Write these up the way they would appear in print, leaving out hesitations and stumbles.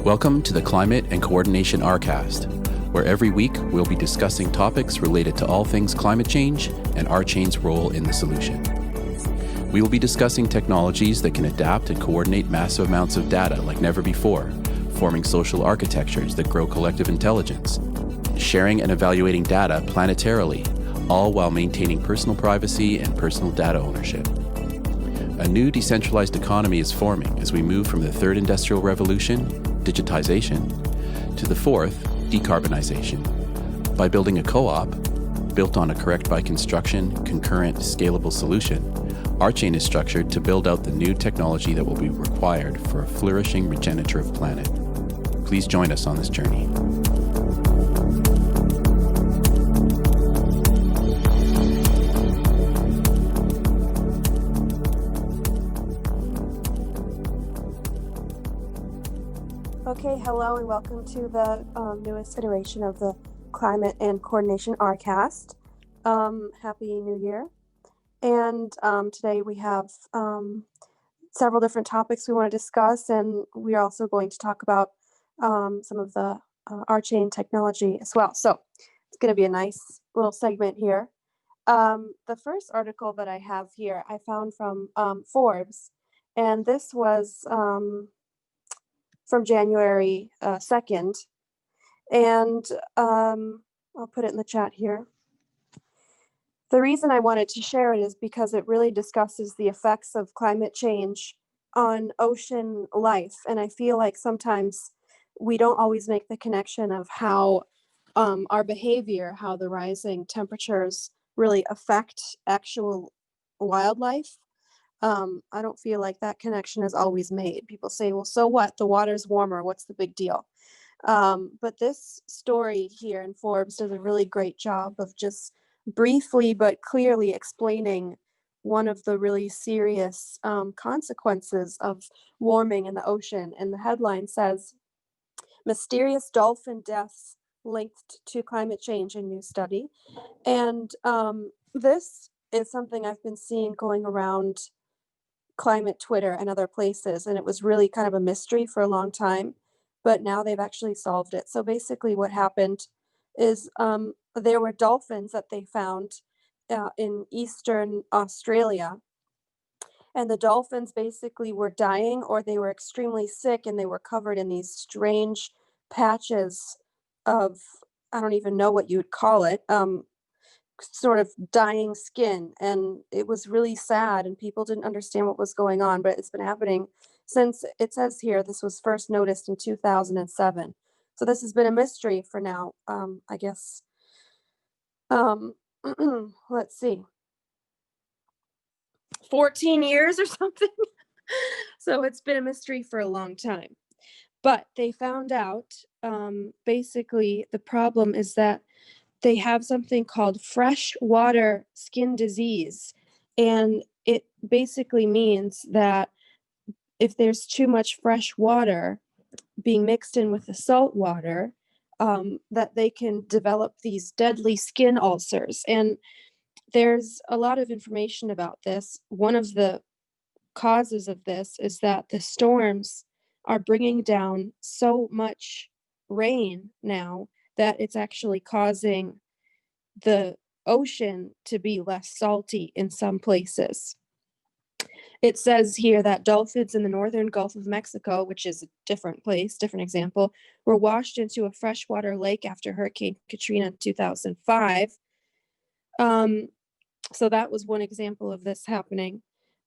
Welcome to the Climate and Coordination Rcast, where every week we'll be discussing topics related to all things climate change and RChain's role in the solution. We will be discussing technologies that can adapt and coordinate massive amounts of data like never before, forming social architectures that grow collective intelligence, sharing and evaluating data planetarily, all while maintaining personal privacy and personal data ownership. A new decentralized economy is forming as we move from the third industrial revolution, digitization, to the fourth, decarbonization. By building a co-op, built on a correct by construction, concurrent, scalable solution, RChain is structured to build out the new technology that will be required for a flourishing regenerative planet. Please join us on this journey. Okay, hello and welcome to the newest iteration of the Climate and Coordination Rcast. Happy New Year. And today we have several different topics we want to discuss, and we're also going to talk about some of the RChain technology as well. So it's going to be a nice little segment here. The first article that I have here, I found from Forbes, and this was from January 2nd, and I'll put it in the chat here. The reason I wanted to share it is because it really discusses the effects of climate change on ocean life, and I feel like sometimes we don't always make the connection of how our behavior, how the rising temperatures really affect actual wildlife. I don't feel like that connection is always made. People say, well, so what? The water's warmer. What's the big deal? But this story here in Forbes does a really great job of just briefly but clearly explaining one of the really serious consequences of warming in the ocean. And the headline says, Mysterious Dolphin Deaths Linked to Climate Change in New Study. And this is something I've been seeing going around climate Twitter and other places, and it was really kind of a mystery for a long time, but now they've actually solved it. So basically what happened is there were dolphins that they found in eastern Australia, and the dolphins basically were dying, or they were extremely sick, and they were covered in these strange patches of, I don't even know what you would call it, sort of dying skin, and it was really sad, and people didn't understand what was going on, but it's been happening since, it says here, this was first noticed in 2007. So this has been a mystery for now, I guess, let's see, 14 years or something. So it's been a mystery for a long time, but they found out, basically the problem is that they have something called freshwater skin disease. And it basically means that if there's too much fresh water being mixed in with the salt water, that they can develop these deadly skin ulcers. And there's a lot of information about this. One of the causes of this is that the storms are bringing down so much rain now that it's actually causing the ocean to be less salty in some places. It says here that dolphins in the northern Gulf of Mexico, which is a different place, different example, were washed into a freshwater lake after Hurricane Katrina in 2005. So that was one example of this happening.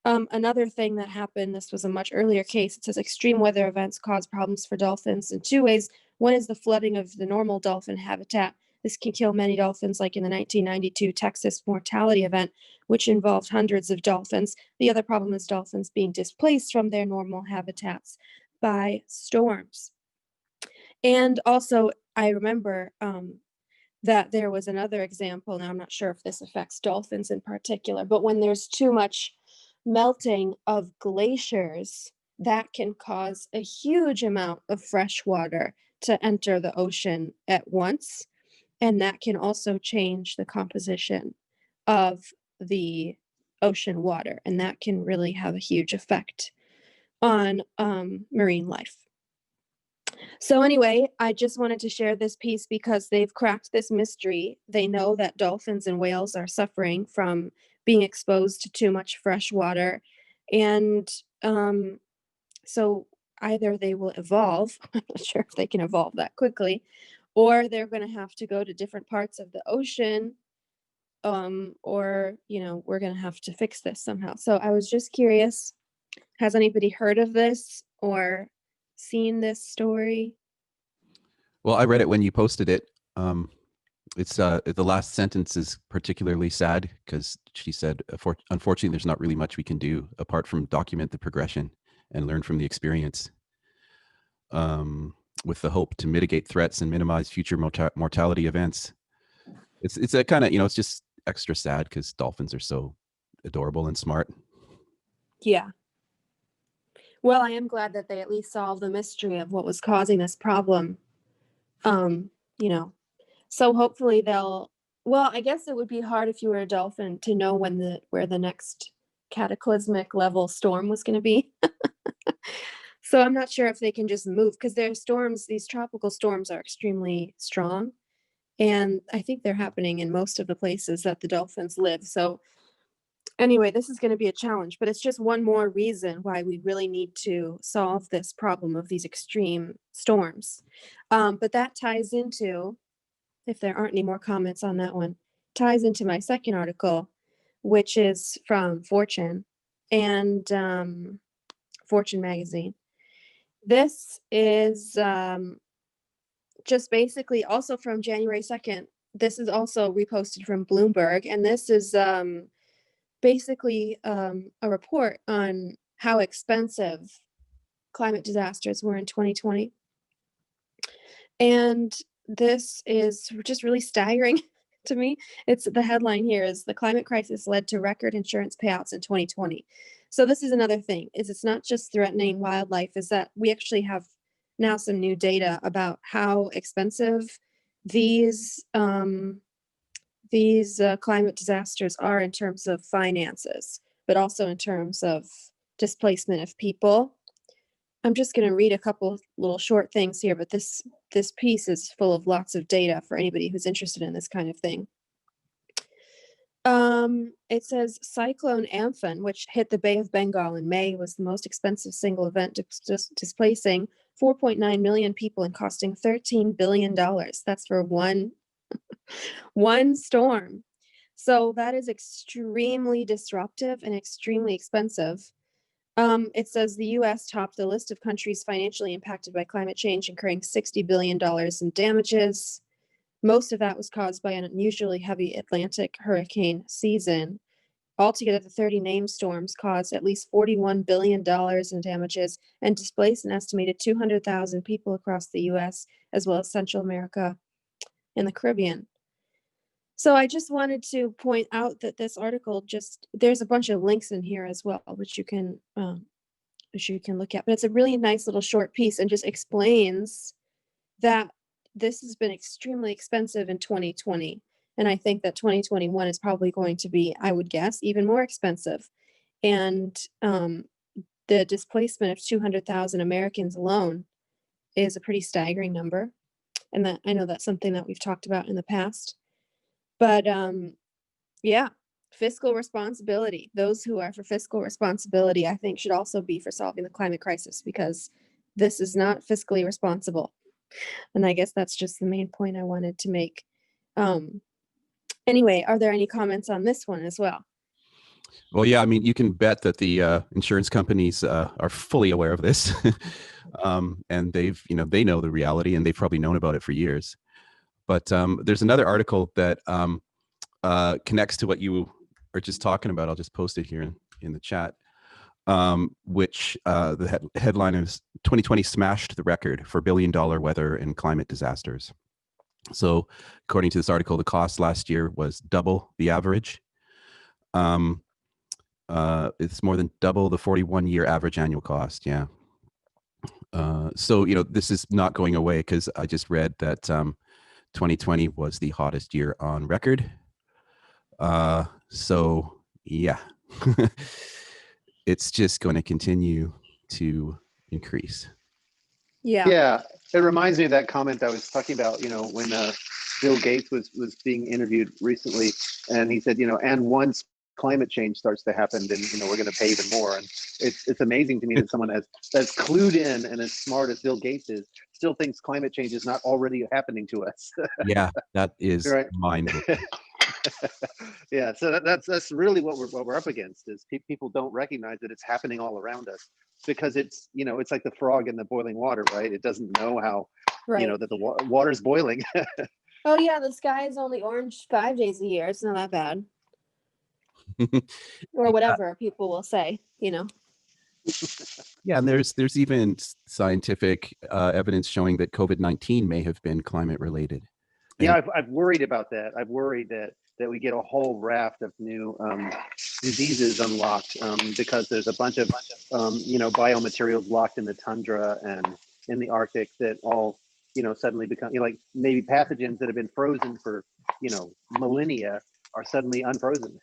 Another thing that happened, this was a much earlier case, it says extreme weather events cause problems for dolphins in two ways. One is the flooding of the normal dolphin habitat. This can kill many dolphins, like in the 1992 Texas mortality event, which involved hundreds of dolphins. The other problem is dolphins being displaced from their normal habitats by storms. And also, I remember that there was another example. Now, I'm not sure if this affects dolphins in particular, but when there's too much melting of glaciers, that can cause a huge amount of fresh water to enter the ocean at once. And that can also change the composition of the ocean water. And that can really have a huge effect on marine life. So anyway, I just wanted to share this piece because they've cracked this mystery. They know that dolphins and whales are suffering from being exposed to too much fresh water. And so either they will evolve, I'm not sure if they can evolve that quickly, or they're going to have to go to different parts of the ocean, or, we're going to have to fix this somehow. So I was just curious, has anybody heard of this or seen this story? Well, I read it when you posted it. It's the last sentence is particularly sad because she said, unfortunately, there's not really much we can do apart from document the progression and learn from the experience, with the hope to mitigate threats and minimize future mortality events. It's a kind of, it's just extra sad because dolphins are so adorable and smart. Yeah. Well, I am glad that they at least solved the mystery of what was causing this problem. So hopefully I guess it would be hard if you were a dolphin to know where the next cataclysmic level storm was going to be. So I'm not sure if they can just move, because these tropical storms are extremely strong. And I think they're happening in most of the places that the dolphins live. So anyway, this is going to be a challenge, but it's just one more reason why we really need to solve this problem of these extreme storms. But that ties into, if there aren't any more comments on that one, ties into my second article, which is from Fortune and Fortune magazine. This is just basically also from January 2nd. This is also reposted from Bloomberg, and this is basically a report on how expensive climate disasters were in 2020. And this is just really staggering to me. The headline here is the climate crisis led to record insurance payouts in 2020. So this is another thing, it's not just threatening wildlife, is that we actually have now some new data about how expensive these climate disasters are in terms of finances, but also in terms of displacement of people. I'm just going to read a couple little short things here, but this piece is full of lots of data for anybody who's interested in this kind of thing. It says Cyclone Amphan, which hit the Bay of Bengal in May, was the most expensive single event, displacing 4.9 million people and costing $13 billion. That's for one storm. So that is extremely disruptive and extremely expensive. It says the U.S. topped the list of countries financially impacted by climate change, incurring $60 billion in damages. Most of that was caused by an unusually heavy Atlantic hurricane season. Altogether, the 30 named storms caused at least $41 billion in damages and displaced an estimated 200,000 people across the U.S., as well as Central America and the Caribbean. So I just wanted to point out that this article there's a bunch of links in here as well, which you can look at. But it's a really nice little short piece and just explains that this has been extremely expensive in 2020. And I think that 2021 is probably going to be, I would guess, even more expensive. And the displacement of 200,000 Americans alone is a pretty staggering number. And that I know that's something that we've talked about in the past. But yeah, fiscal responsibility. Those who are for fiscal responsibility, I think, should also be for solving the climate crisis, because this is not fiscally responsible. And I guess that's just the main point I wanted to make. Anyway, are there any comments on this one as well? Well, yeah, I mean, you can bet that the insurance companies are fully aware of this, and they know the reality, and they've probably known about it for years. But there's another article that connects to what you were just talking about. I'll just post it here in the chat, which the headline is 2020 smashed the record for billion-dollar weather and climate disasters. So according to this article, the cost last year was double the average. It's more than double the 41-year average annual cost. Yeah. So, this is not going away, because I just read that 2020 was the hottest year on record. So yeah, it's just going to continue to increase. Yeah, it reminds me of that comment I was talking about, when Bill Gates was being interviewed recently, and he said, and once climate change starts to happen, then we're going to pay even more. And it's amazing to me that someone that's clued in and as smart as Bill Gates is still thinks climate change is not already happening to us. Yeah, that is right. mind-blowing. Yeah, so that's really what we're up against is people don't recognize that it's happening all around us, because it's it's like the frog in the boiling water, right? It doesn't know how that the water's boiling. Oh yeah, the sky is only orange 5 days a year. It's not that bad. Or whatever people will say, Yeah, and there's even scientific evidence showing that COVID-19 may have been climate related. Yeah, I've worried about that. I've worried that we get a whole raft of new diseases unlocked because there's a bunch of biomaterials locked in the tundra and in the Arctic that all suddenly become like maybe pathogens that have been frozen for millennia are suddenly unfrozen.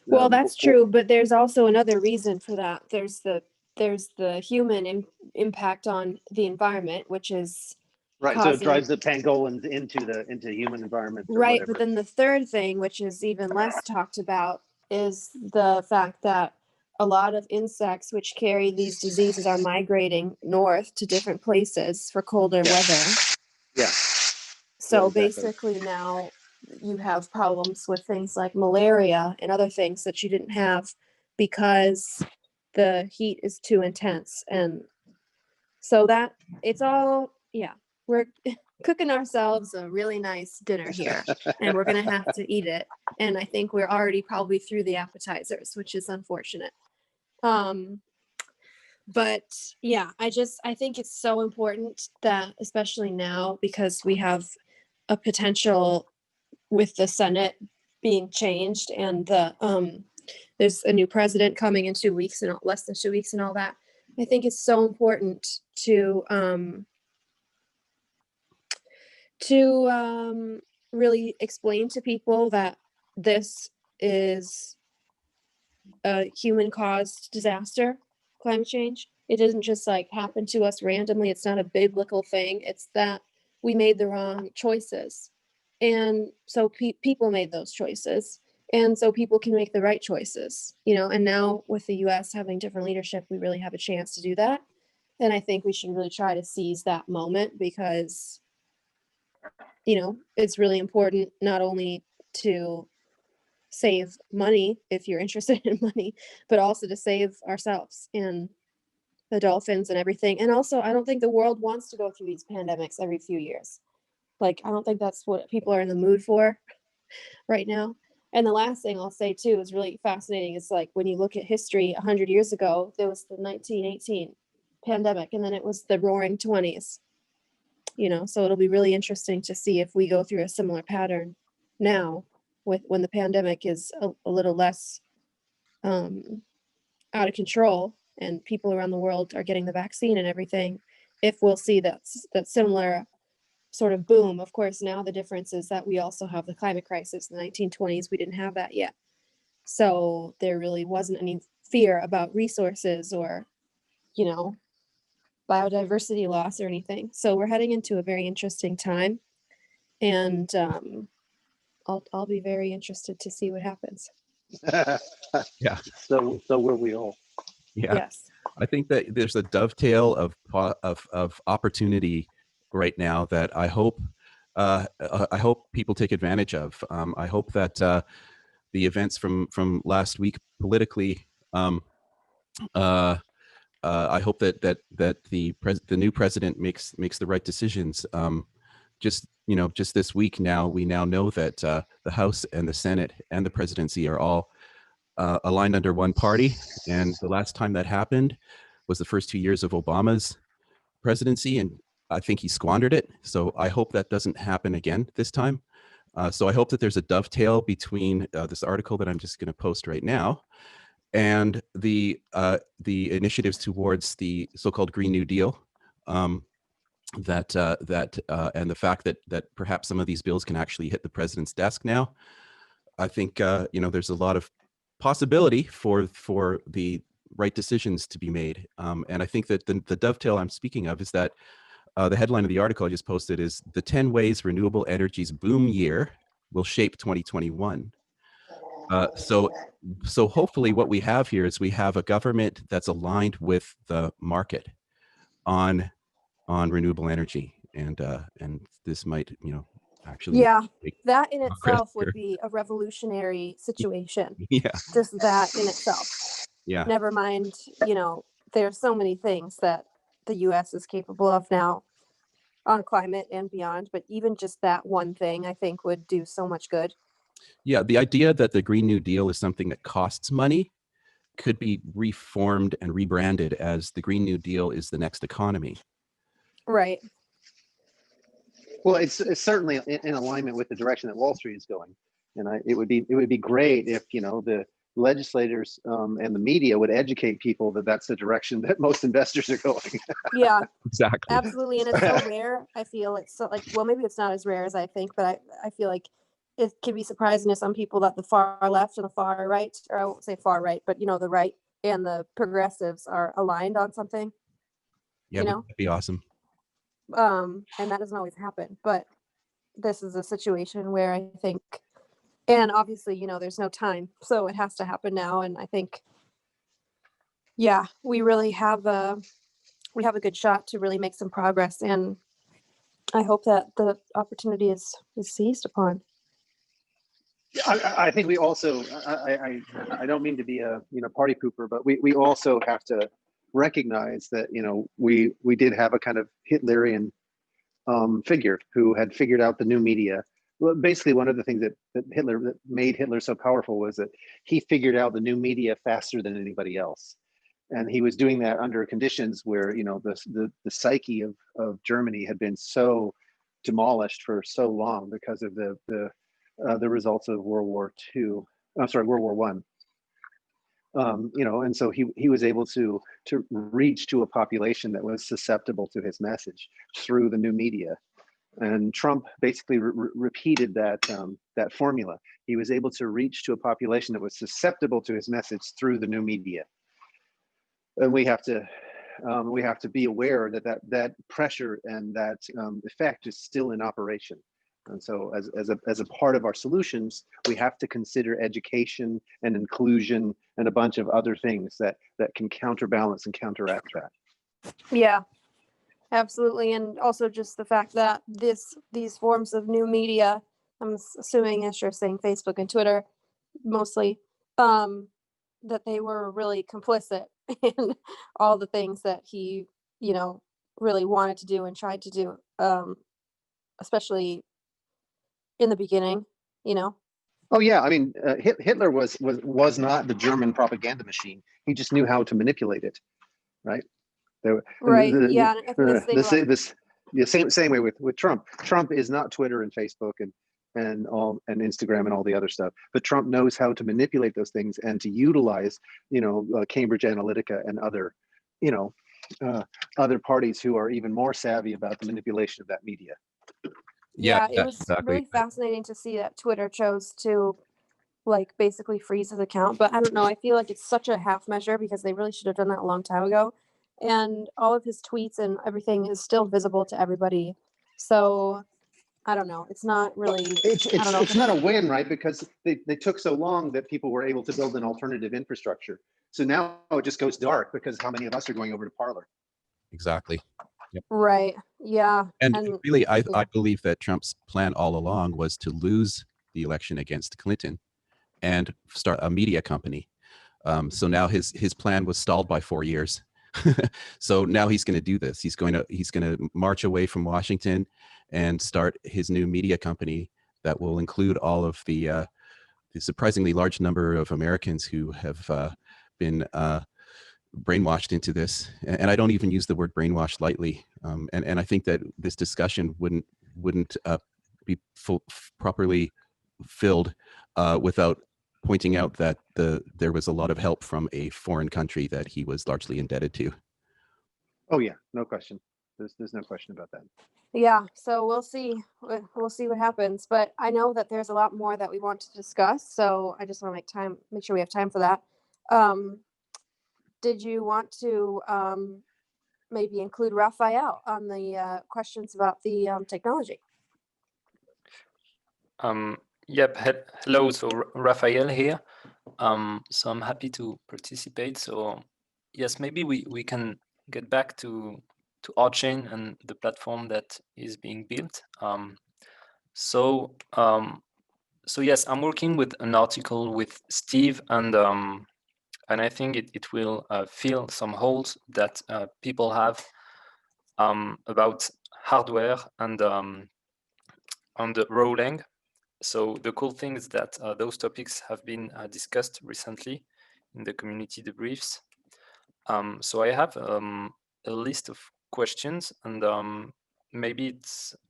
Well, that's true, but there's also another reason for that. There's the human impact on the environment, which is right. causing... So it drives the pangolins into human environments. Right, but then the third thing, which is even less talked about, is the fact that a lot of insects which carry these diseases are migrating north to different places for colder weather. Yeah. So exactly. basically now you have problems with things like malaria and other things that you didn't have because the heat is too intense. And so that it's all, we're cooking ourselves a really nice dinner here and we're going to have to eat it. And I think we're already probably through the appetizers, which is unfortunate. But yeah, I think it's so important that, especially now, because we have a potential with the Senate being changed and there's a new president coming in 2 weeks and less than 2 weeks and all that. I think it's so important to really explain to people that this is a human-caused disaster, climate change. It doesn't just like happen to us randomly. It's not a biblical thing. It's that we made the wrong choices. And so people made those choices. And so people can make the right choices, and now with the US having different leadership, we really have a chance to do that. And I think we should really try to seize that moment because, it's really important not only to save money if you're interested in money, but also to save ourselves and the dolphins and everything. And also, I don't think the world wants to go through these pandemics every few years. Like, I don't think that's what people are in the mood for right now. And the last thing I'll say too is really fascinating is like when you look at history 100 years ago, there was the 1918 pandemic and then it was the roaring 20s. So it'll be really interesting to see if we go through a similar pattern now with when the pandemic is a little less out of control and people around the world are getting the vaccine and everything, if we'll see that similar sort of boom. Of course, now the difference is that we also have the climate crisis. In the 1920s, we didn't have that yet. So there really wasn't any fear about resources or, biodiversity loss or anything. So we're heading into a very interesting time. And I'll be very interested to see what happens. Yeah. So will we all. Yeah. Yes. I think that there's a dovetail of opportunity right now that I hope people take advantage of. I hope that the events from last week politically, I hope that the new president makes the right decisions. Just this week now, we now know that the House and the Senate and the presidency are all aligned under one party. And the last time that happened was the first 2 years of Obama's presidency, and I think he squandered it. So I hope that doesn't happen again this time. So I hope that there's a dovetail between this article that I'm just going to post right now and the initiatives towards the so-called Green New Deal. and the fact that perhaps some of these bills can actually hit the president's desk now, I think there's a lot of possibility for the right decisions to be made. And I think that the dovetail I'm speaking of is that the headline of the article I just posted is "The 10 Ways Renewable Energy's Boom Year Will Shape 2021." So hopefully what we have here is we have a government that's aligned with the market on renewable energy, and this might actually Yeah, make that in progress itself would here. be a revolutionary situation. Yeah, Just that in itself. yeah. Never mind, there's so many things that the US is capable of now on climate and beyond, but even just that one thing I think would do so much good. Yeah, the idea that the Green New Deal is something that costs money could be reformed and rebranded as the Green New Deal is the next economy. Right. Well, it's certainly in alignment with the direction that Wall Street is going, and it would be great if the legislators and the media would educate people that that's the direction that most investors are going. Yeah, Exactly. absolutely. And it's so rare. I feel it's so well, maybe it's not as rare as I think, but I feel like it can be surprising to some people that the far left and the far right, or I won't say far right, but the right and the progressives are aligned on something. Yeah, that'd be awesome. And that doesn't always happen, but this is a situation where I think, and obviously, there's no time, so it has to happen now. And I think, yeah, we really have a good shot to really make some progress, and I hope that the opportunity is seized upon. I think we also, I don't mean to be a party pooper, but we also have to recognize that we did have a kind of Hitlerian figure who had figured out the new media. Well, basically, one of the things that made Hitler so powerful was that he figured out the new media faster than anybody else, and he was doing that under conditions where the psyche of Germany had been so demolished for so long because of the results of World War II. I'm sorry, World War One. And so he was able to reach to a population that was susceptible to his message through the new media. And Trump basically repeated that formula. He was able to reach to a population that was susceptible to his message through the new media. And we have to be aware that pressure and that effect is still in operation. And so as a part of our solutions, we have to consider education and inclusion and a bunch of other things that can counterbalance and counteract that. Yeah, absolutely. And also just the fact that these forms of new media, I'm assuming as you're saying Facebook and Twitter mostly, that they were really complicit in all the things that he, really wanted to do and tried to do, especially in the beginning, Oh yeah, I mean, Hitler was not the German propaganda machine. He just knew how to manipulate it, right? Right. Yeah. I think the same way with Trump. Trump is not Twitter and Facebook and Instagram and all the other stuff, but Trump knows how to manipulate those things and to utilize Cambridge Analytica and other other parties who are even more savvy about the manipulation of that media. Yeah, it was really fascinating to see that Twitter chose to basically freeze his account. But I don't know, I feel like it's such a half measure because they really should have done that a long time ago. And all of his tweets and everything is still visible to everybody. So I don't know. It's not really. It's not a win, right? Because they took so long that people were able to build an alternative infrastructure. So now it just goes dark because how many of us are going over to Parler? Exactly. Yep. Right. Yeah. And really, I believe that Trump's plan all along was to lose the election against Clinton and start a media company. So now his plan was stalled by 4 years. So now he's going to do this. He's going to march away from Washington and start his new media company that will include all of the surprisingly large number of Americans who have been brainwashed into this. And I don't even use the word brainwashed lightly. And I think that this discussion wouldn't be properly filled without pointing out that there was a lot of help from a foreign country that he was largely indebted to. Oh yeah, no question. There's no question about that. Yeah, so we'll see. We'll see what happens. But I know that there's a lot more that we want to discuss. So I just want to make sure we have time for that. Did you want to maybe include Raphael on the questions about the technology? Yep. Hello. So Raphael here. So I'm happy to participate. So yes, maybe we can get back to RChain and the platform that is being built. So yes, I'm working with an article with Steve, and I think it will fill some holes that people have about hardware and on the Rholang. So the cool thing is that those topics have been discussed recently in the community debriefs. So I have a list of questions, and maybe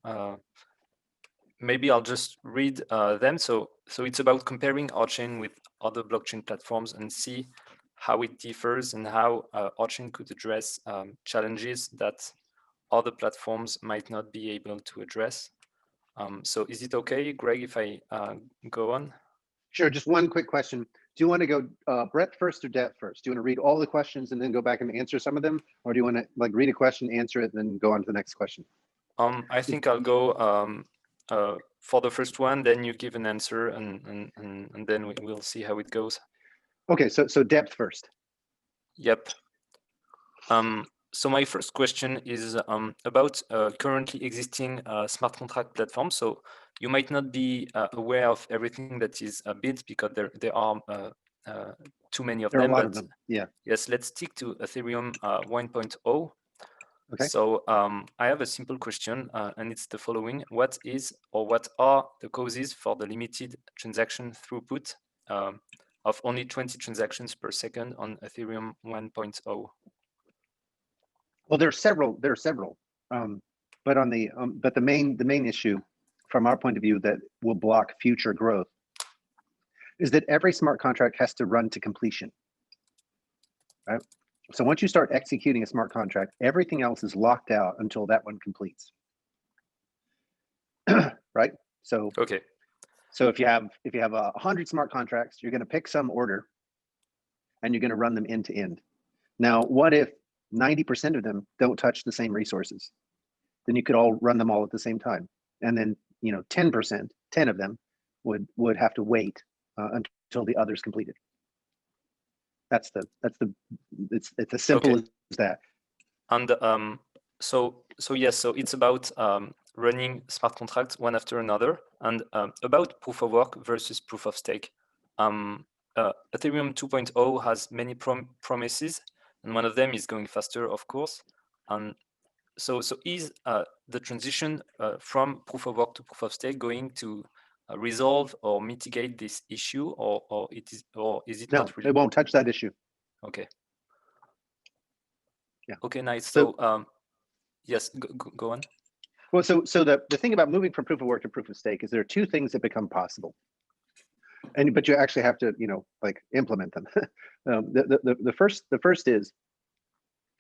I'll just read them. So it's about comparing RChain with other blockchain platforms and see how it differs and how RChain could address challenges that other platforms might not be able to address. So is it okay, Greg, if I go on? Sure. Just one quick question. Do you want to go breadth first or depth first? Do you want to read all the questions and then go back and answer some of them? Or do you want to like read a question, answer it, and then go on to the next question? I think I'll go for the first one, then you give an answer, and then we'll see how it goes. Okay, so depth first. Yep. So my first question is about currently existing smart contract platforms. So you might not be aware of everything that is built because there are too many of them. There are a lot of them, yeah. Yes, let's stick to Ethereum 1.0. Okay. So I have a simple question, and it's the following. What are the causes for the limited transaction throughput of only 20 transactions per second on Ethereum 1.0? Well, there are several. But on the the main issue, from our point of view, that will block future growth, is that every smart contract has to run to completion. Right. So once you start executing a smart contract, everything else is locked out until that one completes. Right. So okay. So if you have 100 smart contracts, you're going to pick some order, and you're going to run them end to end. Now, what if 90% of them don't touch the same resources? Then you could all run them all at the same time, and then 10%, 10 of them would have to wait until the others completed. It's as simple as that. And so yes, so it's about running smart contracts one after another, and about proof of work versus proof of stake. Ethereum 2.0 has many promises, and one of them is going faster, of course. And so is the transition from proof of work to proof of stake going to resolve or mitigate this issue, or is it No, not really? it won't touch that issue. Okay. Yeah. Okay, nice. So yes, go on. Well, so the thing about moving from proof of work to proof of stake is there are two things that become possible, but you actually have to like implement them. The first is,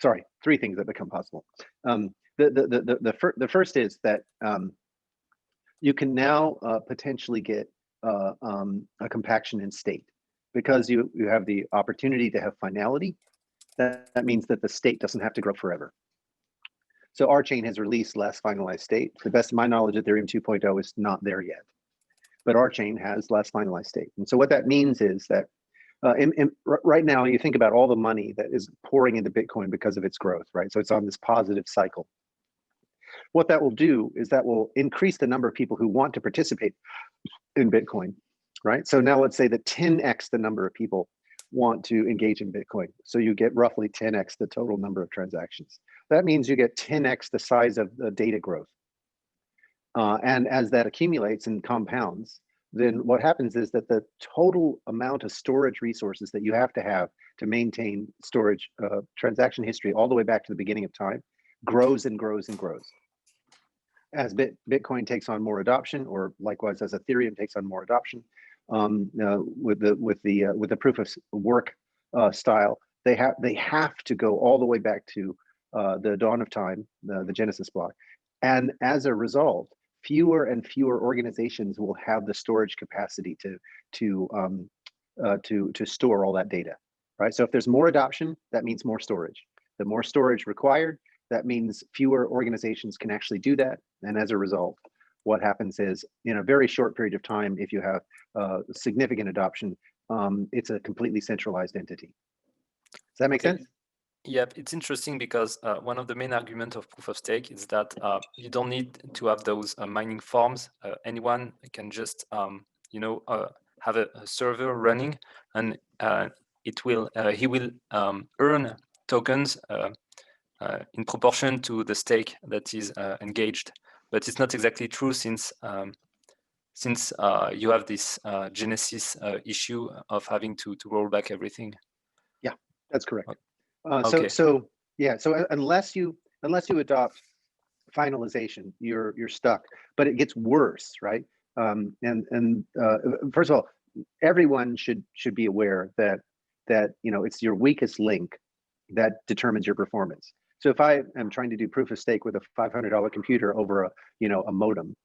sorry, three things that become possible. The first is that you can now potentially get a compaction in state, because you have the opportunity to have finality. That means that the state doesn't have to grow forever. So RChain has released Last Finalized State. To the best of my knowledge, Ethereum 2.0 is not there yet, but RChain has Last Finalized State. And so what that means is that right now, you think about all the money that is pouring into Bitcoin because of its growth, right? So it's on this positive cycle. What that will do is that will increase the number of people who want to participate in Bitcoin, right? So now let's say that 10x the number of people want to engage in Bitcoin. So you get roughly 10x the total number of transactions. That means you get 10x the size of the data growth. And as that accumulates and compounds, then what happens is that the total amount of storage resources that you have to maintain storage transaction history all the way back to the beginning of time grows and grows and grows. As Bitcoin takes on more adoption, or likewise as Ethereum takes on more adoption, with the proof of work style, they have to go all the way back to the dawn of time, the Genesis block. And as a result, fewer and fewer organizations will have the storage capacity to store all that data, right? So if there's more adoption, that means more storage. The more storage required, that means fewer organizations can actually do that. And as a result, what happens is, in a very short period of time, if you have significant adoption, it's a completely centralized entity. Does that make sense? Yep, it's interesting because one of the main arguments of proof of stake is that you don't need to have those mining farms. Anyone can just, have a server running, and he will earn tokens in proportion to the stake that is engaged. But it's not exactly true since you have this Genesis issue of having to roll back everything. Yeah, that's correct. Okay. So unless you adopt finalization, you're stuck. But it gets worse, right? First of all, everyone should be aware that it's your weakest link that determines your performance. So if I am trying to do proof of stake with a $500 computer over a modem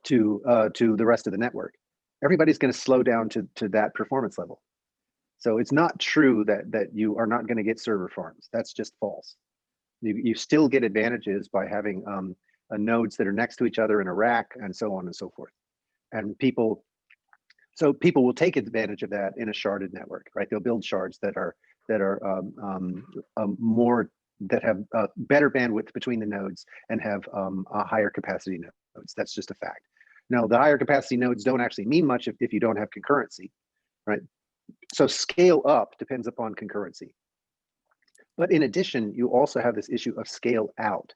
to the rest of the network, everybody's going to slow down to that performance level. So it's not true that you are not going to get server farms. That's just false. You still get advantages by having nodes that are next to each other in a rack and so on and so forth. And people will take advantage of that in a sharded network, right? They'll build shards that have better bandwidth between the nodes and have a higher capacity nodes. That's just a fact. Now, the higher capacity nodes don't actually mean much if you don't have concurrency, right? So scale up depends upon concurrency. But in addition, you also have this issue of scale out.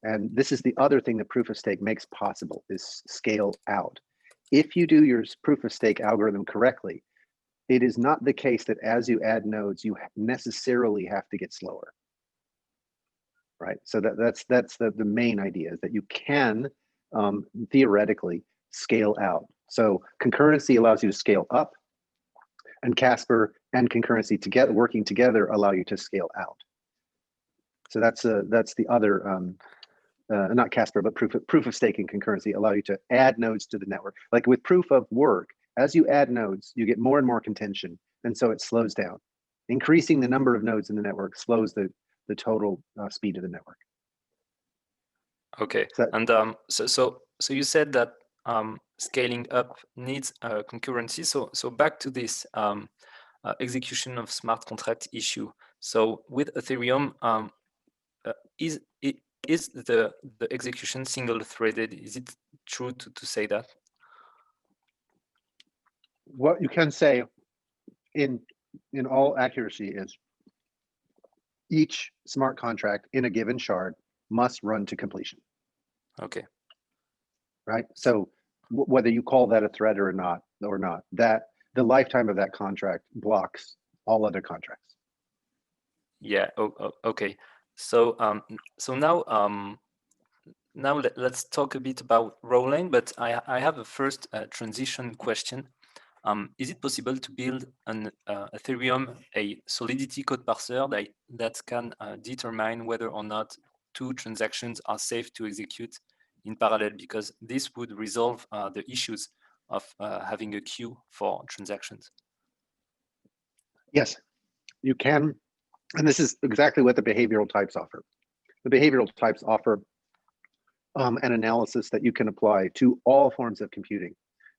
And this is the other thing that proof of stake makes possible, is scale out. If you do your proof of stake algorithm correctly, it is not the case that as you add nodes, you necessarily have to get slower, right? So that's the main idea, is that you can theoretically scale out. So concurrency allows you to scale up, and Casper and concurrency together, working together, allow you to scale out. So that's the other, not Casper, but proof of stake and concurrency allow you to add nodes to the network. Like with proof of work, as you add nodes, you get more and more contention, and so it slows down. Increasing the number of nodes in the network slows the total speed of the network. Okay, and so you said that scaling up needs concurrency. So back to this execution of smart contract issue. So with Ethereum, is the execution single threaded? Is it true to say that? What you can say in all accuracy is each smart contract in a given shard must run to completion. Okay. Right. So whether you call that a thread or not, that the lifetime of that contract blocks all other contracts. Yeah. Okay. So now let's talk a bit about Rholang, but I have a first transition question. Is it possible to build an Ethereum a Solidity code parser that can determine whether or not two transactions are safe to execute in parallel? Because this would resolve the issues of having a queue for transactions. Yes, you can. And this is exactly what the behavioral types offer. The behavioral types offer an analysis that you can apply to all forms of computing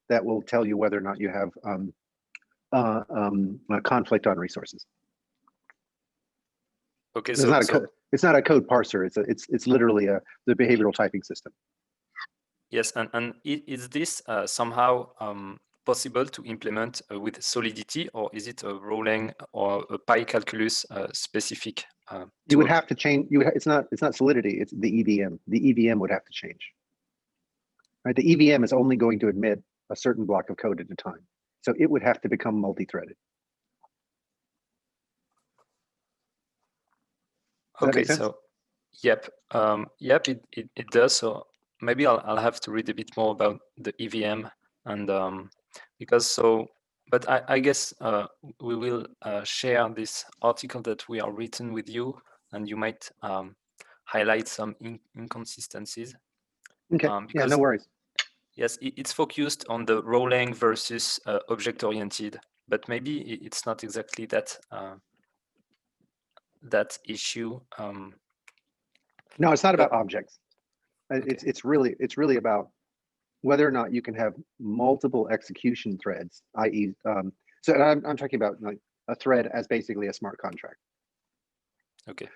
that will tell you whether or not you have a conflict on resources. Okay, it's not a code parser. It's literally the behavioral typing system. Yes, and is this somehow possible to implement with Solidity, or is it a Rholang or a PyCalculus specific? You would have to change. It's not Solidity. It's the EVM. The EVM would have to change. Right. The EVM is only going to admit a certain block of code at a time, so it would have to become multi-threaded. Okay. So, yep, it does. So maybe I'll have to read a bit more about the EVM, and but I guess we will share this article that we are written with you and you might highlight some inconsistencies. Okay, yeah, Because no worries. yes, it's focused on the Rholang versus object-oriented, but maybe it's not exactly that that issue. No, it's not But- about objects. Okay. It's really about whether or not you can have multiple execution threads, i.e., so I'm talking about like a thread as basically a smart contract. Okay.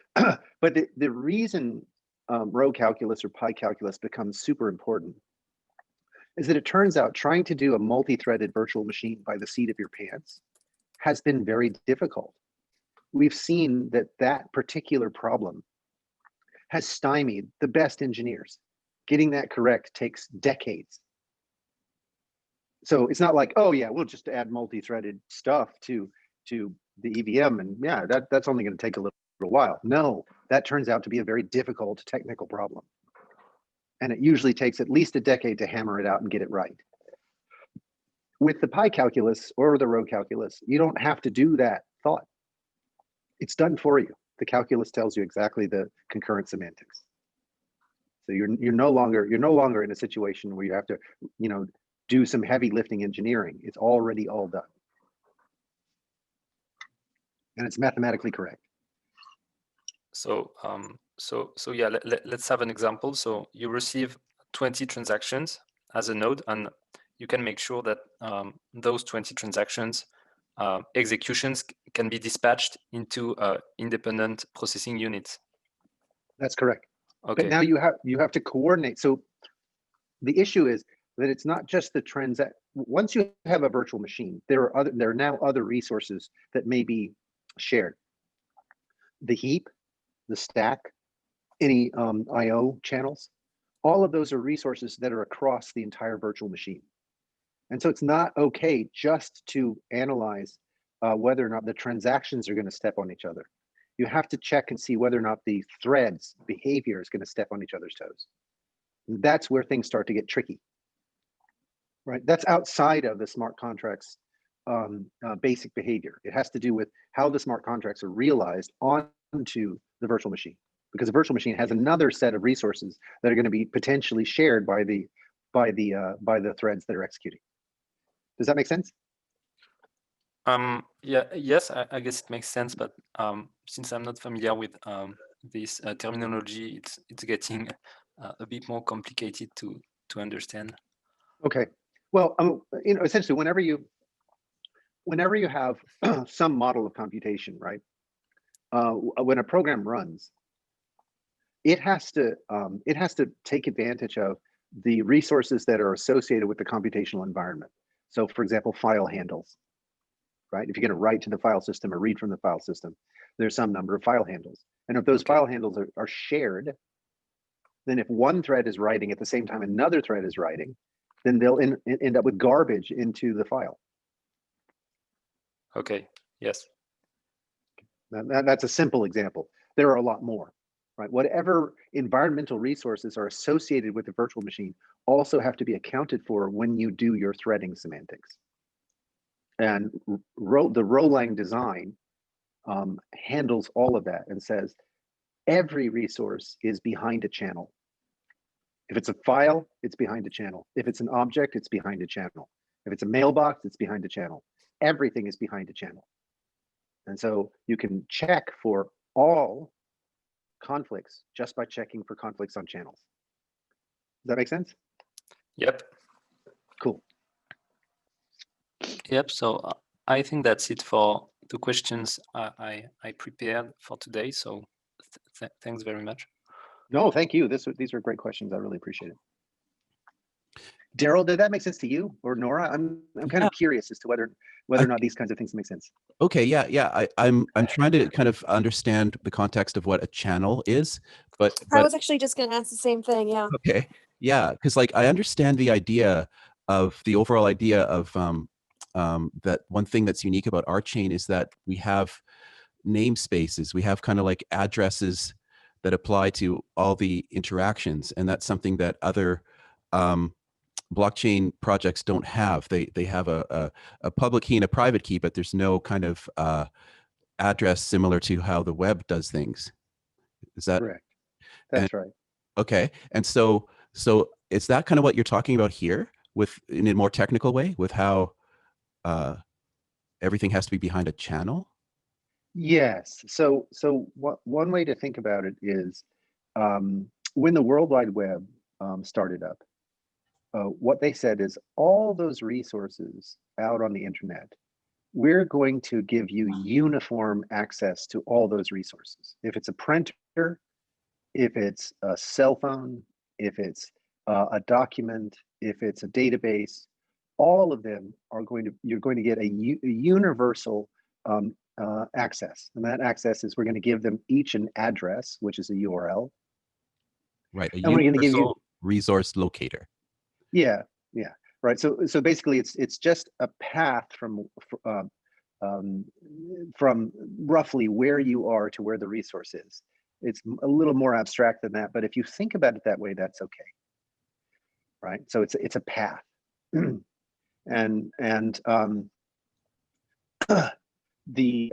But the reason row calculus or pi calculus becomes super important is that it turns out trying to do a multi-threaded virtual machine by the seat of your pants has been very difficult. We've seen that that particular problem has stymied the best engineers. Getting that correct takes decades. So it's not like, oh yeah, we'll just add multi-threaded stuff to the EVM, and yeah, that's only going to take a little while. No, that turns out to be a very difficult technical problem. And it usually takes at least a decade to hammer it out and get it right. With the pi calculus or the row calculus, you don't have to do that thought. It's done for you. The calculus tells you exactly the concurrent semantics. So you're no longer in a situation where you have to, do some heavy lifting engineering. It's already all done. And it's mathematically correct. So so yeah, let's have an example. So you receive 20 transactions as a node, and you can make sure that those 20 transactions executions can be dispatched into independent processing units. That's correct. Okay. But now you have to coordinate. So the issue is that it's not just the transact. Once you have a virtual machine, there are now other resources that may be shared. The heap, the stack, any IO channels, all of those are resources that are across the entire virtual machine. And so it's not okay just to analyze whether or not the transactions are going to step on each other. You have to check and see whether or not the threads behavior is going to step on each other's toes. And that's where things start to get tricky, right? That's outside of the smart contracts basic behavior. It has to do with how the smart contracts are realized onto the virtual machine, because the virtual machine has another set of resources that are going to be potentially shared by the threads that are executing. Does that make sense? Yeah, yes, I guess it makes sense, but since I'm not familiar with this terminology, it's getting a bit more complicated to understand. Okay. Well, essentially, whenever you have some model of computation, right? When a program runs, it has to take advantage of the resources that are associated with the computational environment. So, for example, file handles, right? If you're going to write to the file system or read from the file system, there's some number of file handles. And if those file handles are shared, then if one thread is writing at the same time another thread is writing, then they'll end up with garbage into the file. Okay, yes. That's a simple example. There are a lot more, right? Whatever environmental resources are associated with the virtual machine also have to be accounted for when you do your threading semantics. And the Rholang design handles all of that and says every resource is behind a channel. If it's a file, it's behind a channel. If it's an object, it's behind a channel. If it's a mailbox, it's behind a channel. Everything is behind a channel. And so you can check for all conflicts just by checking for conflicts on channels. Does that make sense? Yep. Cool. Yep. So I think that's it for the questions I prepared for today. So thanks very much. No, thank you. These are great questions. I really appreciate it. Daryl, did that make sense to you or Nora? I'm kind of curious as to whether or not these kinds of things make sense. Okay, yeah. I'm trying to kind of understand the context of what a channel is, but I was actually just going to ask the same thing. Yeah. okay, yeah, because like I understand the idea of the overall idea of that one thing that's unique about RChain is that we have namespaces, we have kind of like addresses that apply to all the interactions, and that's something that other blockchain projects don't have. They have a public key and a private key, but there's no kind of address similar to how the web does things. Is that Correct. and, That's right. okay? And so is that kind of what you're talking about here, with in a more technical way, with how everything has to be behind a channel? Yes. So one way to think about it is when the World Wide Web started up, what they said is all those resources out on the internet, we're going to give you uniform access to all those resources. If it's a printer, if it's a cell phone, if it's a document, if it's a database, all of them are you're going to get a universal access. And that access is we're going to give them each an address, which is a URL. Right, a And we're going to give you universal resource locator. Yeah, right. So basically, it's just a path from roughly where you are to where the resource is. It's a little more abstract than that, but if you think about it that way, that's okay, right? So it's a path, and the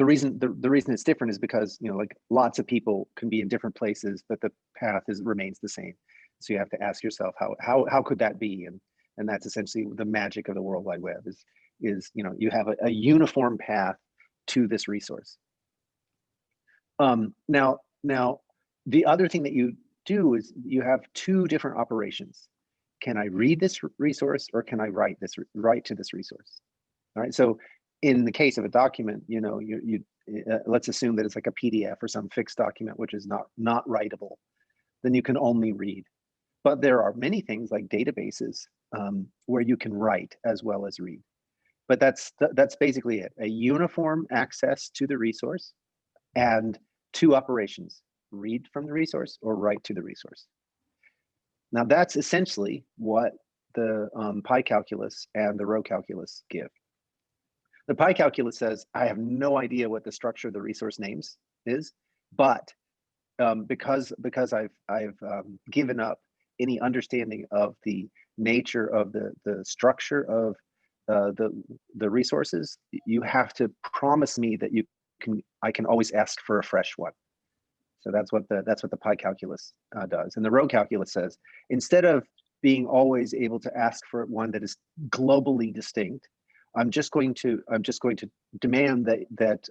reason it's different is because like lots of people can be in different places, but the path remains the same. So you have to ask yourself how could that be, and that's essentially the magic of the World Wide Web is you have a uniform path to this resource. Now the other thing that you do is you have two different operations. Can I read this resource, or can I write to this resource? All right. So in the case of a document, let's assume that it's like a PDF or some fixed document which is not writable. Then you can only read. But there are many things like databases where you can write as well as read. But that's basically it: a uniform access to the resource and two operations: read from the resource or write to the resource. Now that's essentially what the pi calculus and the rho calculus give. The pi calculus says, I have no idea what the structure of the resource names is, but because I've given up any understanding of the nature of the structure of the resources, you have to promise me that I can always ask for a fresh one. So that's what the pi calculus does. And the rho calculus says, instead of being always able to ask for one that is globally distinct, I'm just going to demand that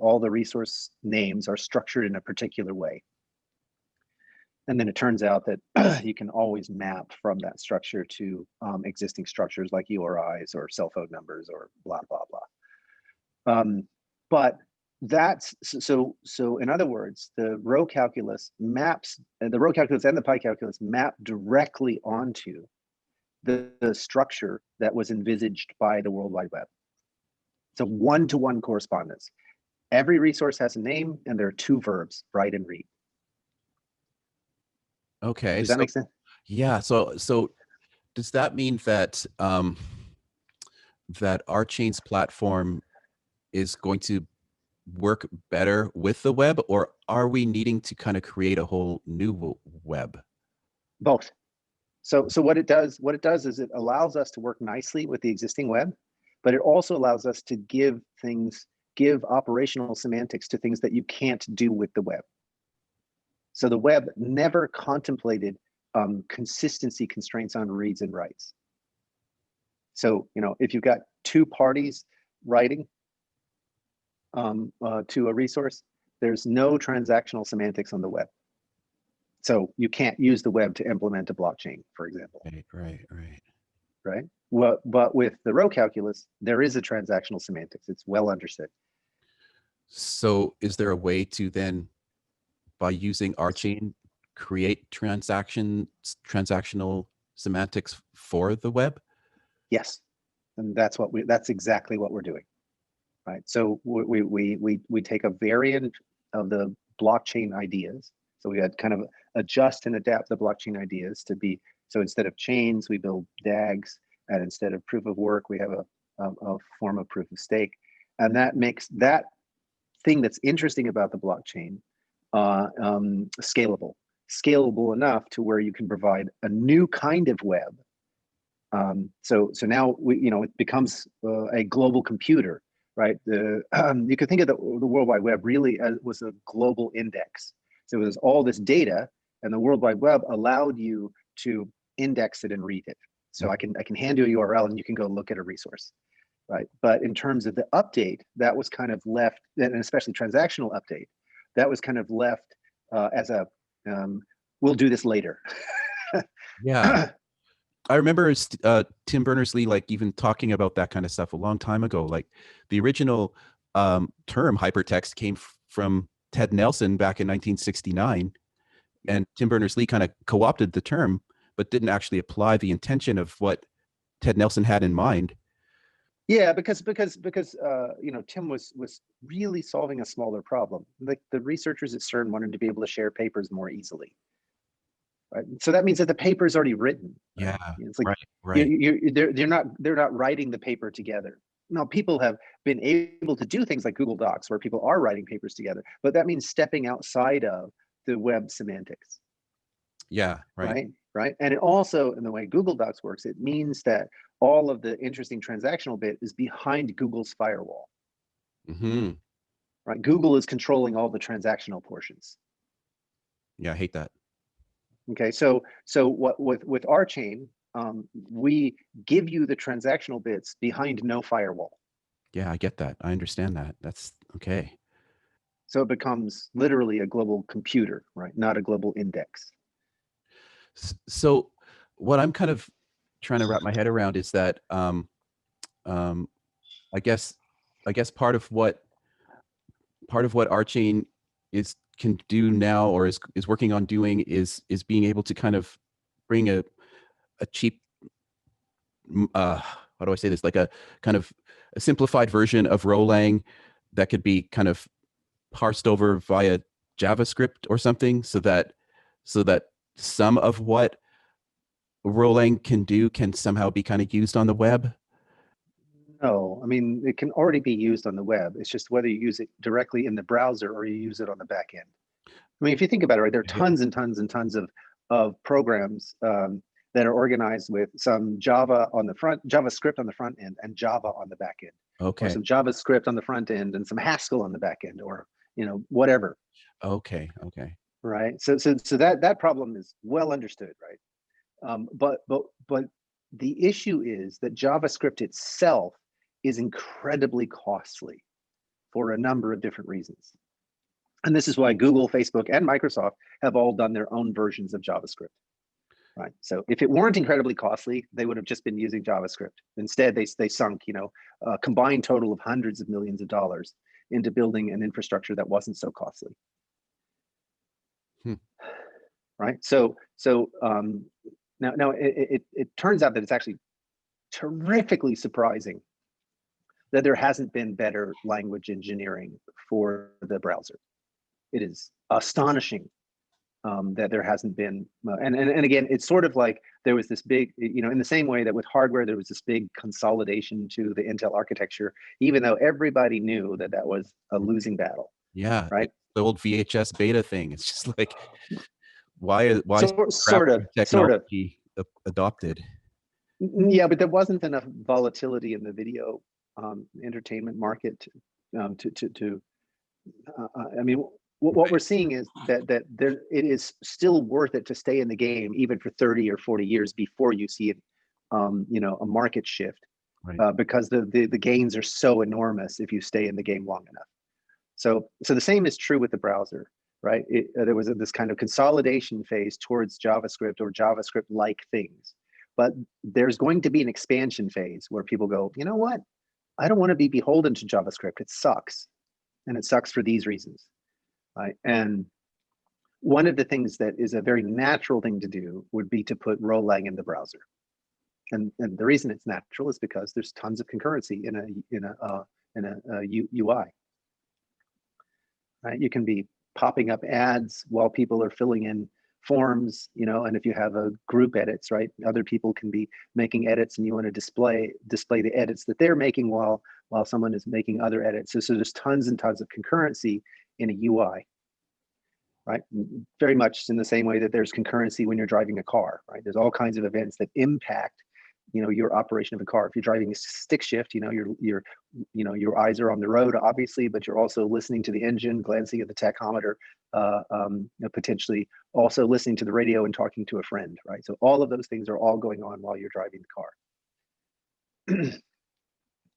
all the resource names are structured in a particular way. And then it turns out that you can always map from that structure to existing structures like URIs or cell phone numbers or blah blah blah. But that's so. In other words, the rho calculus maps, the rho calculus and the pi calculus map directly onto the structure that was envisaged by the World Wide Web. It's a one-to-one correspondence. Every resource has a name, and there are two verbs: write and read. Okay. Does that make sense? Yeah. So does that mean that that RChain's platform is going to work better with the web, or are we needing to kind of create a whole new web? Both. So what it does is it allows us to work nicely with the existing web, but it also allows us to give operational semantics to things that you can't do with the web. So the web never contemplated consistency constraints on reads and writes. So if you've got two parties writing to a resource, there's no transactional semantics on the web. So you can't use the web to implement a blockchain, for example. Right. Well, but with the rho calculus, there is a transactional semantics. It's well understood. So is there a way to then, by using RChain, create transactional semantics for the web? Yes, and that's exactly what we're doing. Right. So we take a variant of the blockchain ideas. So we had kind of adjust and adapt the blockchain ideas to be, so instead of chains, we build DAGs, and instead of proof of work, we have a form of proof of stake. And that makes that thing that's interesting about the blockchain scalable enough to where you can provide a new kind of web. So now it becomes a global computer, right? You could think of the World Wide Web really as was a global index. So it was all this data, and the World Wide Web allowed you to index it and read it. So I can hand you a URL and you can go look at a resource, right? But in terms of the update, that was kind of left, and especially transactional update, that was kind of left as a we'll do this later. Yeah. I remember Tim Berners-Lee like even talking about that kind of stuff a long time ago. Like the original term hypertext came from Ted Nelson back in 1969, and Tim Berners-Lee kind of co-opted the term, but didn't actually apply the intention of what Ted Nelson had in mind. Yeah, because you know, Tim was really solving a smaller problem. Like the researchers at CERN wanted to be able to share papers more easily. Right. So that means that the paper is already written. Right? Yeah, it's like right. they're not writing the paper together. Now people have been able to do things like Google Docs where people are writing papers together, but that means stepping outside of the web semantics. Yeah, right. Right. And it also, in the way Google Docs works, it means that all of the interesting transactional bit is behind Google's firewall. Mm-hmm. Right. Google is controlling all the transactional portions. Yeah, I hate that. Okay, so what with RChain, we give you the transactional bits behind no firewall. Yeah, I get that. I understand that. That's okay. So it becomes literally a global computer, right? Not a global index. So what I'm kind of trying to wrap my head around is that I guess part of what RChain can do now, or is working on doing, is being able to kind of bring a cheap how do I say this, like a kind of a simplified version of Rholang that could be kind of parsed over via JavaScript or something, so that some of what Rholang can do can somehow be kind of used on the web. No, I mean, it can already be used on the web. It's just whether you use it directly in the browser or you use it on the back end. I mean, if you think about it, right, there are tons and tons and tons of programs that are organized with some JavaScript on the front end and Java on the back end. Okay. Or some JavaScript on the front end and some Haskell on the back end, or whatever. Okay. Right. So that problem is well understood, right? But the issue is that JavaScript itself is incredibly costly for a number of different reasons. And this is why Google, Facebook, and Microsoft have all done their own versions of JavaScript. Right. So if it weren't incredibly costly, they would have just been using JavaScript. Instead, they sunk, a combined total of hundreds of millions of dollars into building an infrastructure that wasn't so costly. Right. So now it turns out that it's actually terrifically surprising that there hasn't been better language engineering for the browser. It is astonishing that there hasn't been, and again, it's sort of like there was this big, in the same way that with hardware, there was this big consolidation to the Intel architecture, even though everybody knew that that was a losing battle. Yeah. Right. The old VHS beta thing. It's just like, why sort of technology adopted? Yeah, but there wasn't enough volatility in the video entertainment market I mean, what we're seeing is that it is still worth it to stay in the game even for 30 or 40 years before you see a market shift, right. Because the gains are so enormous if you stay in the game long enough. So the same is true with the browser, right? There was this kind of consolidation phase towards JavaScript or JavaScript-like things, but there's going to be an expansion phase where people go, you know what? I don't want to be beholden to JavaScript. It sucks, and it sucks for these reasons. Right? And one of the things that is a very natural thing to do would be to put Rholang in the browser. And the reason it's natural is because there's tons of concurrency in a UI. Right? You can be popping up ads while people are filling in forms, and if you have a group edits, right, other people can be making edits, and you want to display the edits that they're making while someone is making other edits. So there's tons and tons of concurrency in a UI, right? Very much in the same way that there's concurrency when you're driving a car, right? There's all kinds of events that impact your operation of a car. If you're driving a stick shift, your eyes are on the road, obviously, but you're also listening to the engine, glancing at the tachometer, potentially also listening to the radio and talking to a friend, right? So all of those things are all going on while you're driving the car.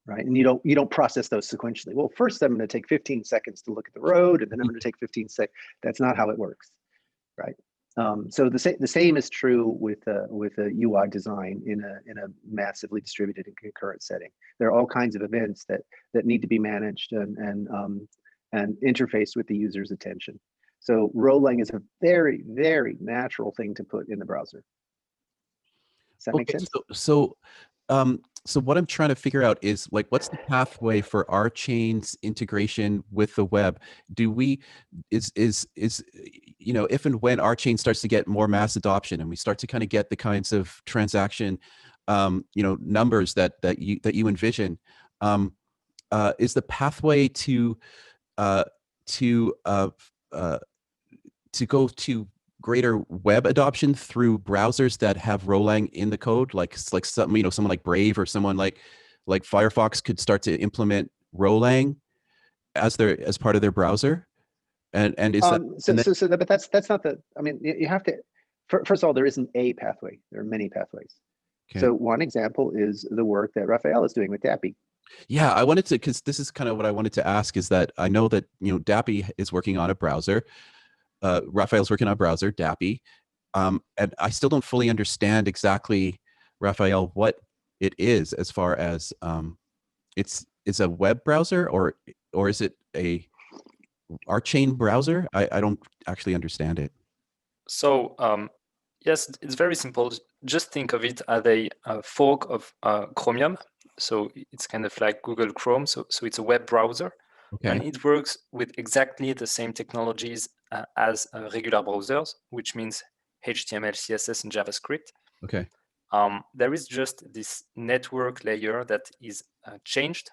Right, and you don't process those sequentially. Well, first I'm going to take 15 seconds to look at the road, and then I'm going to take 15 seconds. That's not how it works, right? So the same is true with a UI design in a massively distributed and concurrent setting. There are all kinds of events that need to be managed and interfaced with the user's attention. So Rholang is a very, very natural thing to put in the browser. Does that make sense? So what I'm trying to figure out is like, what's the pathway for RChain's integration with the web? If and when RChain starts to get more mass adoption and we start to kind of get the kinds of transaction, numbers that you envision, is the pathway to go to greater web adoption through browsers that have Rholang in the code, like someone like Brave or someone like Firefox could start to implement Rholang as part of their browser, and is that but that's not the. I mean, you have to. First of all, there isn't a pathway. There are many pathways. Okay. So one example is the work that Raphael is doing with Dappy. Yeah, I wanted to, because this is kind of what I wanted to ask, is that I know that Dappy is working on a browser. Raphael's working on a browser, Dappy, and I still don't fully understand exactly, Raphael, what it is as far as it's a web browser or is it a RChain browser? I don't actually understand it. So yes, it's very simple. Just think of it as a fork of Chromium. So it's kind of like Google Chrome. So it's a web browser. Okay. And it works with exactly the same technologies as regular browsers, which means HTML, CSS, and JavaScript. Okay. There is just this network layer that is changed,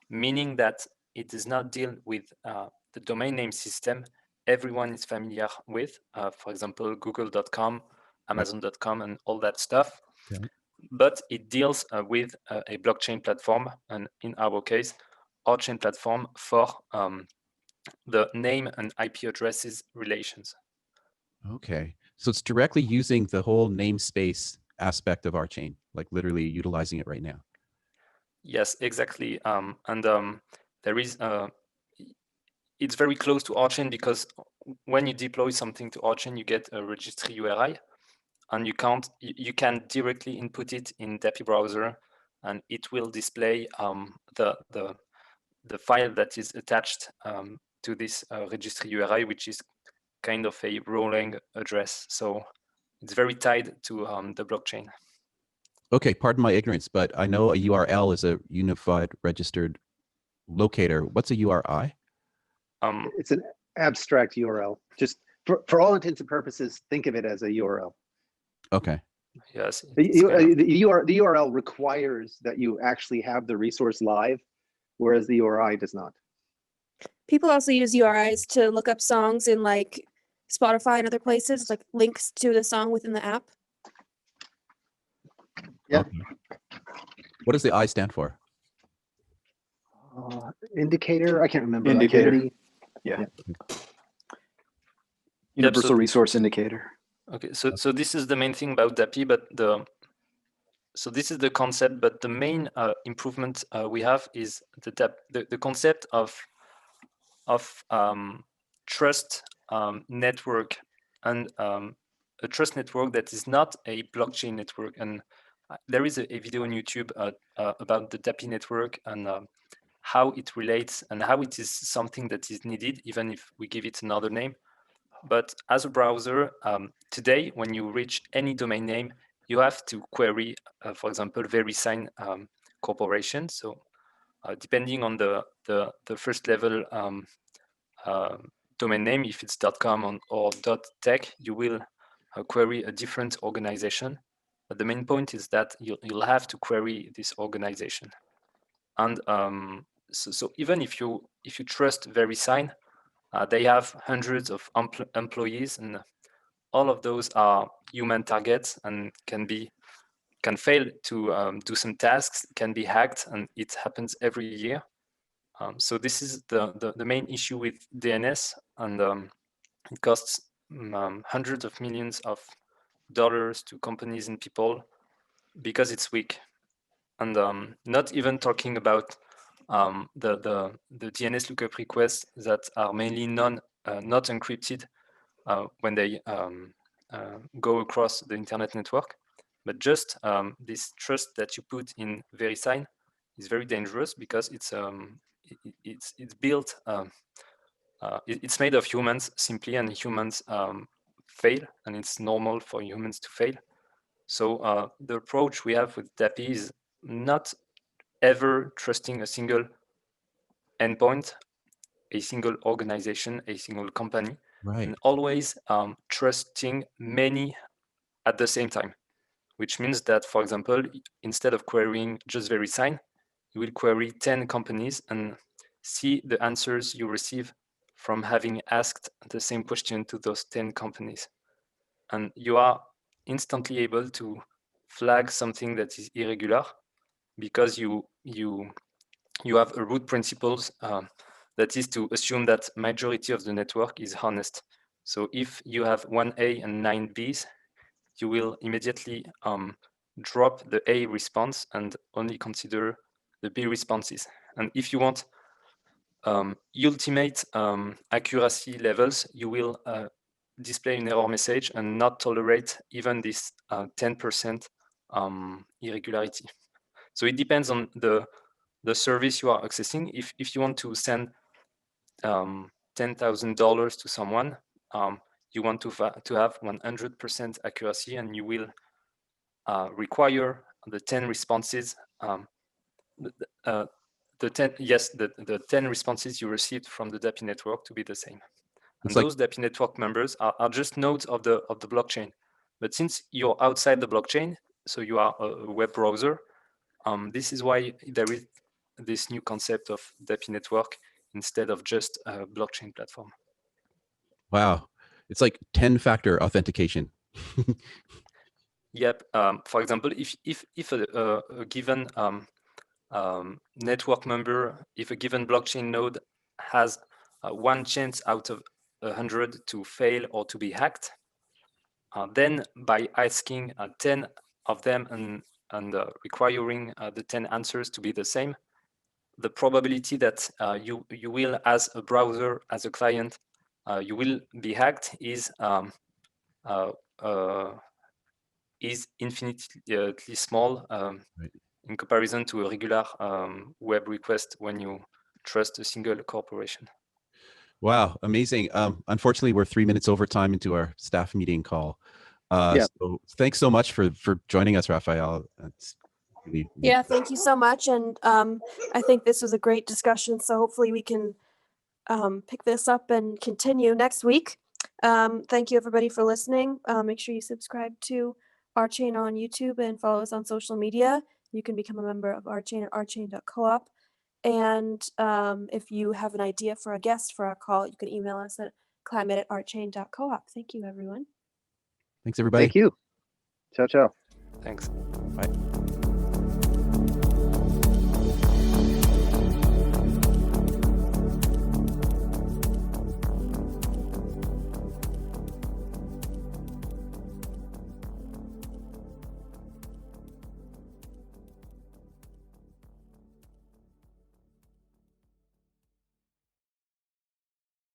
meaning that it does not deal with the domain name system everyone is familiar with, for example, google.com, amazon.com, and all that stuff. Okay. But it deals with a blockchain platform, and in our case, RChain platform for the name and IP addresses relations. Okay, so it's directly using the whole namespace aspect of RChain, like literally utilizing it right now. Yes, exactly. There is it's very close to RChain because when you deploy something to RChain, you get a registry URI, and you can directly input it in Dappy browser, and it will display the file that is attached to this registry URI, which is kind of a Rholang address. So it's very tied to the blockchain. Okay, pardon my ignorance, but I know a URL is a unified registered locator. What's a URI? It's an abstract URL. Just for all intents and purposes, think of it as a URL. Okay. Yes. The URL requires that you actually have the resource live, whereas the URI does not. People also use URIs to look up songs in like Spotify and other places, like links to the song within the app. Yeah. Okay. What does the I stand for? Indicator. I can't remember. Indicator. Yeah. Universal resource indicator. Okay, so this is the main thing about Dappy, but so this is the concept, but the main improvement we have is the concept of trust network, and a trust network that is not a blockchain network. And there is a video on YouTube about the Dappy network and how it relates and how it is something that is needed, even if we give it another name. But as a browser, today, when you reach any domain name, you have to query, for example, VeriSign Corporation. So depending on the first level domain name, if it's .com or .tech, you will query a different organization. But the main point is that you'll have to query this organization. And so even if you trust VeriSign, they have hundreds of employees, and all of those are human targets and can be can fail to do some tasks, can be hacked, and it happens every year. So this is the main issue with DNS, and it costs hundreds of millions of dollars to companies and people because it's weak. And not even talking about the DNS lookup requests that are mainly not encrypted when they go across the internet network, but just this trust that you put in VeriSign is very dangerous because it's built. It's made of humans simply, and humans fail, and it's normal for humans to fail. So the approach we have with Dappy is not ever trusting a single endpoint, a single organization, a single company, Right. and always trusting many at the same time, which means that, for example, instead of querying just VeriSign, you will query 10 companies and see the answers you receive from having asked the same question to those 10 companies. And you are instantly able to flag something that is irregular because you have a root principles that is to assume that majority of the network is honest. So if you have 1A and 9 Bs, you will immediately drop the A response and only consider the B responses. And if you want ultimate accuracy levels, you will display an error message and not tolerate even this 10% irregularity. So it depends on the service you are accessing. If you want to send $10,000 to someone, you want to have 100% accuracy, and you will require the 10 responses. The 10 responses you received from the Dappy network to be the same. And those Dappy network members are just nodes of the blockchain. But since you're outside the blockchain, so you are a web browser, this is why there is this new concept of Dappy network instead of just a blockchain platform. Wow. It's like 10-factor authentication. Yep. For example, if a given network member, if a given blockchain node has one chance out of 100 to fail or to be hacked, then by asking 10 of them and requiring the 10 answers to be the same, the probability that you will, as a browser, as a client, you will be hacked is infinitely small Right. in comparison to a regular web request when you trust a single corporation. Wow, amazing. Unfortunately, we're 3 minutes over time into our staff meeting call. So thanks so much for joining us, Raphael. That's really Yeah, thank you so much. And I think this was a great discussion. So hopefully we can pick this up and continue next week. Thank you everybody for listening. Make sure you subscribe to RChain on YouTube and follow us on social media. You can become a member of RChain at rchain.coop. And if you have an idea for a guest for our call, you can email us at climate@rchain.coop. Thank you, everyone. Thanks, everybody. Thank you. Ciao, ciao. Thanks. Bye.